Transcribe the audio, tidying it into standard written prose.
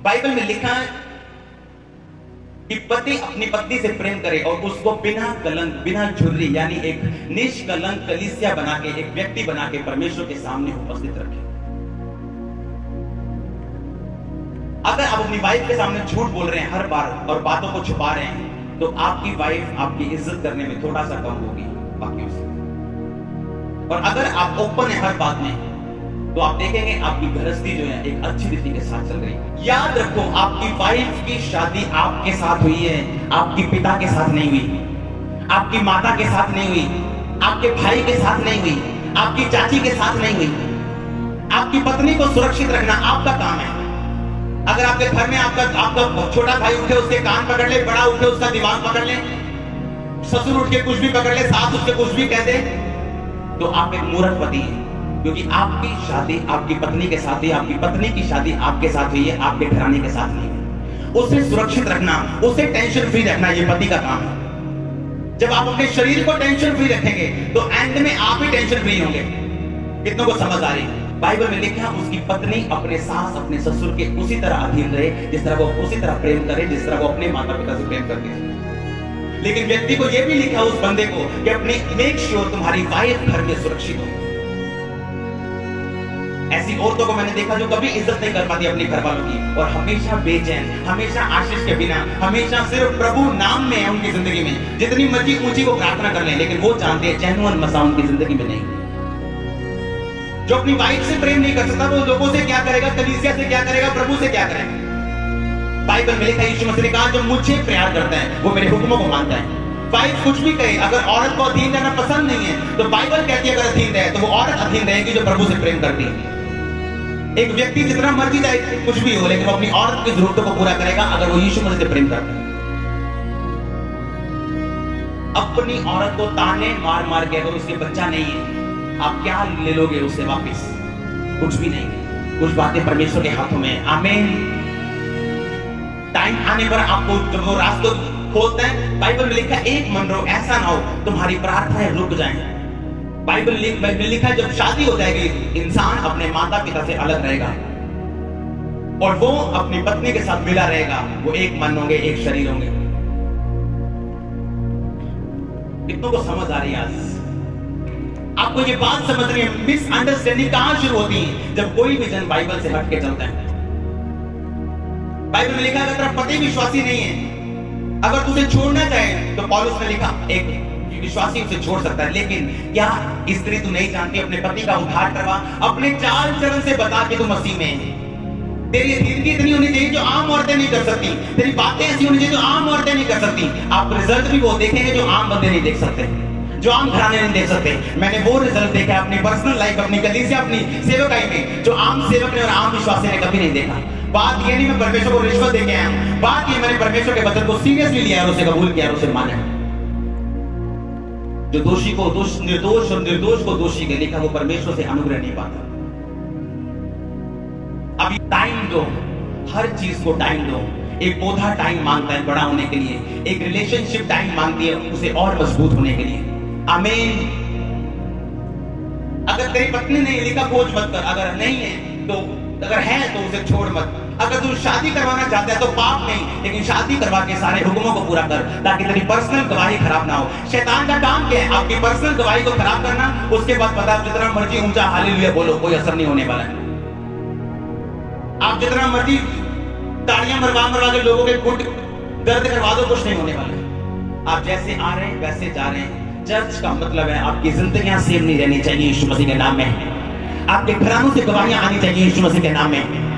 Bible में लिखा है कि पति अपनी पत्नी से प्रेम करे और उसको बिना कलंक, बिना झुर्री, यानी एक निष्कलंक कलीसिया बना के, एक व्यक्ति बना के परमेश्वर के सामने उपस्थित रखे। अगर आप अपनी वाइफ के सामने झूठ बोल रहे हैं हर बार और बातों को छुपा रहे हैं, तो आपकी वाइफ आपकी इज्जत करने में थोड़ा सा कम होगी बाकियों से। और अगर आप ओपन है हर बात में, तो आप देखेंगे आपकी गृहस्थी जो है एक अच्छी रीति के साथ चल रही है। याद रखो, आपकी वाइफ की शादी आपके साथ हुई है, आपके पिता के साथ नहीं हुई, आपकी माता के साथ नहीं हुई, आपके भाई के साथ नहीं हुई, आपकी चाची के साथ नहीं हुई। आपकी पत्नी को सुरक्षित रखना आपका काम है। अगर आपके घर में आपका छोटा भाई उठे उसके कान पकड़ ले, बड़ा उठे उसका दिमाग पकड़ ले, ससुर उठ के कुछ भी पकड़ ले, सास उसके कुछ भी कह दे, तो आप एक मूर्ख पति हैं। क्योंकि आपकी शादी आपकी पत्नी के साथ है, आपकी पत्नी की शादी आपके साथ हुई है, आपके घराने के साथ नहीं है। उसे सुरक्षित रखना, उसे टेंशन फ्री रखना, ये पति का काम है। जब आप अपने शरीर को टेंशन फ्री रखेंगे तो एंड में आप ही टेंशन फ्री होंगे। कितनों को समझ आ रही है? बाइबल में लिखा उसकी पत्नी अपने सास अपने ससुर के उसी तरह अधीन रहे जिस तरह वो उसी तरह प्रेम करे जिस तरह वो अपने माता पिता से प्रेम करती है। लेकिन व्यक्ति को यह भी लिखा उस बंदे को कि अपनी मेक श्योर तुम्हारी वाइफ घर में सुरक्षित हो। ऐसी औरतों को मैंने देखा जो कभी इज्जत नहीं कर पाती अपने घर वालों की, और हमेशा बेचैन, हमेशा आशीष के बिना, हमेशा सिर्फ प्रभु नाम में है उनकी जिंदगी में। जितनी मर्जी ऊंची वो प्रार्थना कर लें, लेकिन वो जानते हैं जेन्युइन मसा उनकी जिंदगी में नहीं। जो अपनी वाइफ से प्रेम नहीं कर सकता वो लोगों से क्या करेगा, कलीसिया से क्या करेगा, प्रभु से क्या करेगा? बाइबल में लिखा यीशु मसीह ने कहा जो मुझे प्यार करता है वो मेरे हुक्मों को मानता है। वाइफ कुछ भी कहे, अगर औरत को अधीन रहना पसंद नहीं है तो बाइबल कहती है अगर अधीन रहे तो वो औरत अधीन रहेगी जो प्रभु से प्रेम करती है। एक व्यक्ति जितना मर्जी चाहे कुछ भी हो, लेकिन वो अपनी औरत की जरूरतों को पूरा करेगा अगर वो यीशु मसीह से प्रेम करता है। अपनी औरत को ताने मार मार के अगर उसके बच्चा नहीं है, आप क्या ले लोगे उससे वापस? कुछ भी नहीं। कुछ बातें परमेश्वर के हाथों में। आमीन। टाइम आने पर आपको जब वो रास्ते खोलता है, बाइबल में लिखा एक मन रहो, ऐसा ना हो तुम्हारी प्रार्थनाएं रुक जाएं। बाइबल में लिखा है जब शादी हो जाएगी इंसान अपने माता पिता से अलग रहेगा और वो अपनी पत्नी के साथ मिला रहेगा। वो एक मन होंगे, एक शरीर होंगे। कितनों को समझ आ रही है आज? आपको ये बात समझ रही है? मिसअंडरस्टैंडिंग कहां शुरू होती है? जब कोई भी जन बाइबल से हट के चलता है। बाइबल में लिखा अगर तेरा पति विश्वासी नहीं है, अगर तुझे छोड़ना चाहे तो पौलुस ने लिखा एक विश्वासी उसे छोड़ सकता है, लेकिन क्या स्त्री तू नहीं जानती अपने पति का उद्धार करवा, अपने चाल चलन से बता के तू मसीह में है। तेरी जिंदगी इतनी होनी चाहिए जो आम औरतें नहीं कर सकती, तेरी बातें ऐसी होनी चाहिए जो आम औरतें नहीं कर सकती। आप रिजल्ट भी वो देखेंगे जो आम बंदे नहीं देख सकते, जो आम घराने नहीं देख सकते। मैंने वो रिजल्ट देखा अपनी पर्सनल लाइफ, अपनी कलीसिया, अपनी सेवकाई में, जो आम सेवक ने और आम विश्वासी ने कभी नहीं देखा। बात ये नहीं मैं परमेश्वर को रिश्वत दे के आया हूं, बात ये मैंने परमेश्वर के वचन को सीरियसली लिया और उसे कबूल किया और उसे माना। जो दोषी को निर्दोष और निर्दोष को दोषी के लिखा वो परमेश्वर से अनुग्रह नहीं पाता। अभी टाइम दो, हर चीज को टाइम दो। एक पौधा टाइम मांगता है बड़ा होने के लिए, एक रिलेशनशिप टाइम मांगती है उसे और मजबूत होने के लिए। आमीन। अगर तेरी पत्नी ने लिखा खोज मत कर, अगर नहीं है तो, अगर है तो उसे छोड़ मत। अगर तू शादी करवाना चाहता है तो पाप नहीं, लेकिन शादी करवा के सारे हुक्मों को पूरा कर ताकि तेरी पर्सनल गवाही खराब ना हो। शैतान का काम क्या है? आपकी पर्सनल गवाही को खराब करना। उसके बाद पता आप जितना मर्जी ऊंचा हालेलुया बोलो, कोई असर नहीं होने वाला है। आप जितना मर्जी ताड़ियां मरवा के लोगों के गुट दर्द करवा दो, कुछ नहीं होने वाला है। आप जैसे आ रहे हैं वैसे जा रहे हैं। चर्च का मतलब है आपकी जिंदगियां सेम नहीं रहनी चाहिए यीशु मसीह के नाम में। आपके घरानों से गवाहियां आनी चाहिए यीशु मसीह के नाम में।